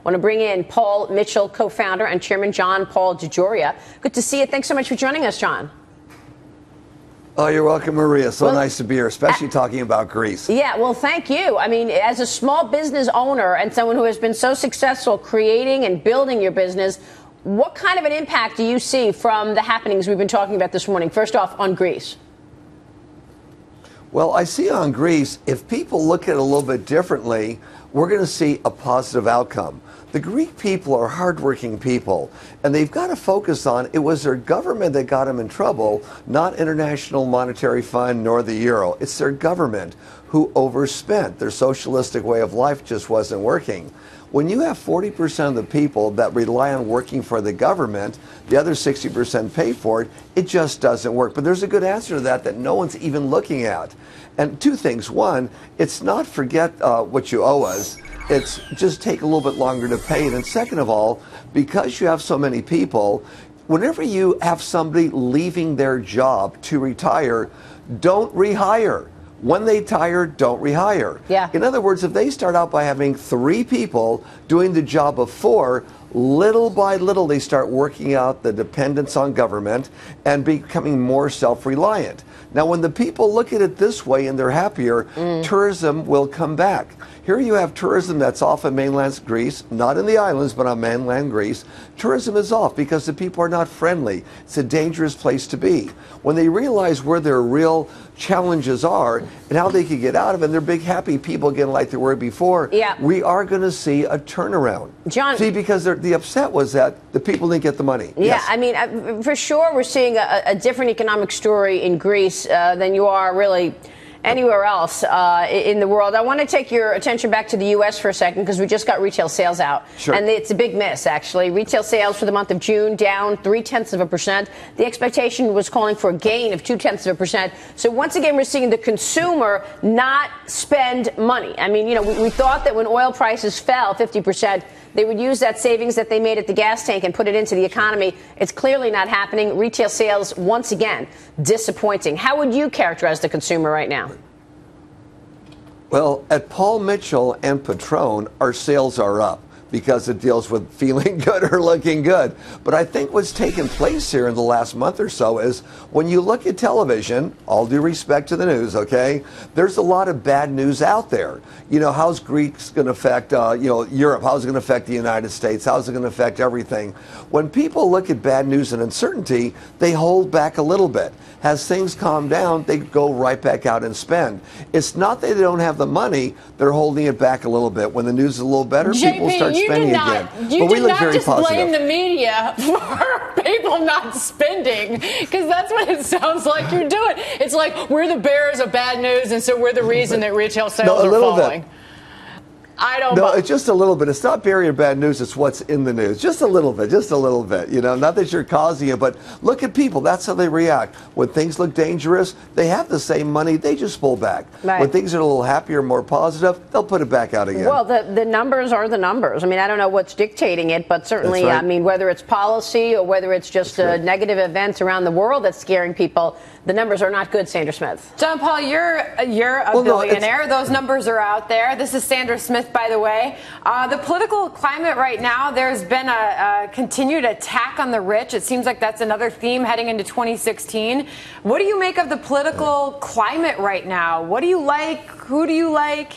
want to bring in Paul Mitchell, co-founder, and Chairman John Paul DeJoria. Good to see you. Thanks so much for joining us, John. Oh, you're welcome, Maria. So nice to be here, especially talking about Greece. Yeah, well, thank you. I mean, as a small business owner and someone who has been so successful creating and building your business, what kind of an impact do you see from the happenings we've been talking about this morning? First off, on Greece. Well, I see on Greece, if people look at it a little bit differently, we're going to see a positive outcome. The Greek people are hardworking people, and they've got to focus on it was their government that got them in trouble, not International Monetary Fund nor the euro. It's their government who overspent. Their socialistic way of life just wasn't working. When you have 40% of the people that rely on working for the government, the other 60% pay for it, it just doesn't work. But there's a good answer to that no one's even looking at. And two things. One, it's not forget what you owe us. It's just take a little bit longer to pay it. And second of all, because you have so many people, whenever you have somebody leaving their job to retire, don't rehire. When they retire, don't rehire. Yeah. In other words, if they start out by having 3 people doing the job of 4, little by little they start working out the dependence on government and becoming more self-reliant. Now, when the people look at it this way and they're happier, tourism will come back. Here you have tourism that's off of mainland Greece, not in the islands, but on mainland Greece. Tourism is off because the people are not friendly. It's a dangerous place to be. When they realize where their real challenges are and how they can get out of it, and they're big, happy people again like they were before, we are going to see a turnaround. John. See, because the upset was that the people didn't get the money. Yeah, yes. I mean, for sure we're seeing a different economic story in Greece than you are really anywhere else in the world. I want to take your attention back to the U.S. for a second because we just got retail sales out. Sure. And it's a big miss, actually. Retail sales for the month of June down 0.3%. The expectation was calling for a gain of 0.2%. So once again, we're seeing the consumer not spend money. I mean, you know, we thought that when oil prices fell 50%, they would use that savings that they made at the gas tank and put it into the economy. It's clearly not happening. Retail sales, once again, disappointing. How would you characterize the consumer right now? Well, at Paul Mitchell and Patron, our sales are up because it deals with feeling good or looking good. But I think what's taken place here in the last month or so is when you look at television, all due respect to the news, okay, there's a lot of bad news out there. You know, how's Greece going to affect, Europe? How's it going to affect the United States? How's it going to affect everything? When people look at bad news and uncertainty, they hold back a little bit. As things calm down, they go right back out and spend. It's not that they don't have the money, they're holding it back a little bit. When the news is a little better, people start spending again. You did not just blame the media for people not spending, because that's what it sounds like you're doing. It's like we're the bearers of bad news, and so we're the reason that retail sales are falling. I don't know. No, it's just a little bit. It's not bearing bad news. It's what's in the news. Just a little bit. You know, not that you're causing it, but look at people. That's how they react. When things look dangerous, they have the same money. They just pull back. Right. When things are a little happier, more positive, they'll put it back out again. Well, the numbers are the numbers. I mean, I don't know what's dictating it, but certainly, right. I mean, whether it's policy or whether it's just negative events around the world that's scaring people, the numbers are not good, Sandra Smith. John Paul, you're a billionaire. Those numbers are out there. This is Sandra Smith, by the way. The political climate right now, there's been a continued attack on the rich. It seems like that's another theme heading into 2016. What do you make of the political climate right now? What do you like? Who do you like?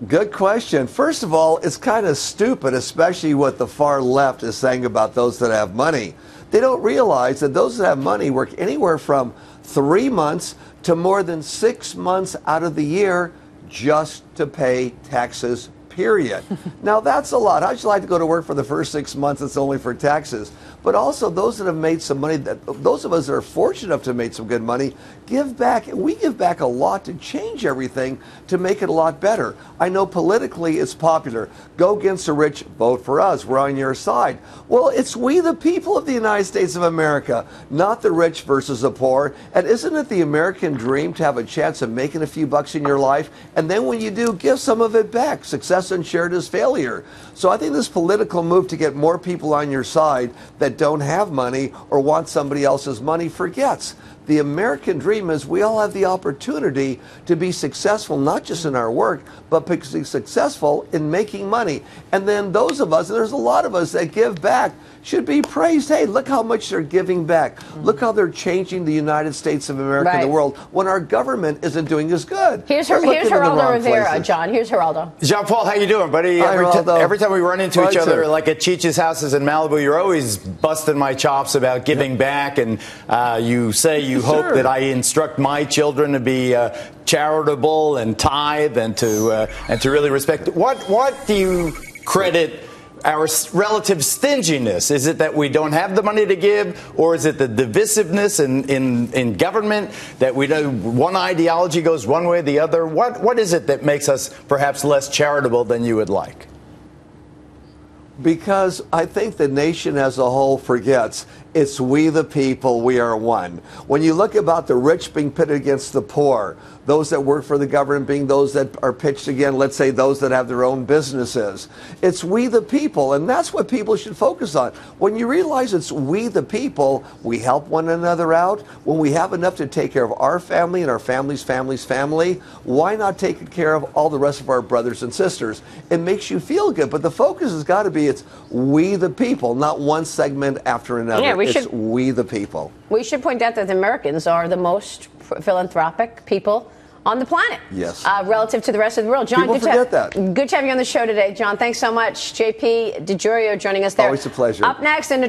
Good question. First of all, it's kind of stupid, especially what the far left is saying about those that have money. They don't realize that those that have money work anywhere from 3 months to more than 6 months out of the year just to pay taxes, period. Now, that's a lot. How'd you like to go to work for the first 6 months? It's only for taxes. But also those that have made some money, those of us that are fortunate enough to have made some good money, give back. We give back a lot to change everything to make it a lot better. I know politically it's popular. Go against the rich, vote for us. We're on your side. Well, it's we the people of the United States of America, not the rich versus the poor. And isn't it the American dream to have a chance of making a few bucks in your life? And then when you do, give some of it back. Success unshared is failure. So I think this political move to get more people on your side that don't have money or want somebody else's money forgets The American dream is we all have the opportunity to be successful, not just in our work, but be successful in making money. And then those of us, and there's a lot of us that give back, should be praised. Hey, look how much they're giving back. Look how they're changing the United States of America and the world when our government isn't doing as good. Here's Geraldo Rivera, John. Here's Geraldo. Jean-Paul, how you doing, buddy? Every time we run into each other, like at Cheech's houses in Malibu, you're always busting my chops about giving back, and you say you hope that I instruct my children to be charitable and tithe and to really respect. What do you credit our relative stinginess? Is it that we don't have the money to give, or is it the divisiveness in government that we know one ideology goes one way or the other? What is it that makes us perhaps less charitable than you would like? Because I think the nation as a whole forgets it's we the people, we are one. When you look about the rich being pitted against the poor, those that work for the government being those that are pitched again, let's say those that have their own businesses. It's we the people, and that's what people should focus on. When you realize it's we the people, we help one another out. When we have enough to take care of our family and our family's family, why not take care of all the rest of our brothers and sisters? It makes you feel good, but the focus has got to be it's we the people, not one segment after another. Yeah, it's we the people. We should point out that the Americans are the most philanthropic people on the planet. Yes. Relative to the rest of the world. John, People forget that. Good to have you on the show today, John. Thanks so much. JP DeJoria joining us there. Always a pleasure. Up next, in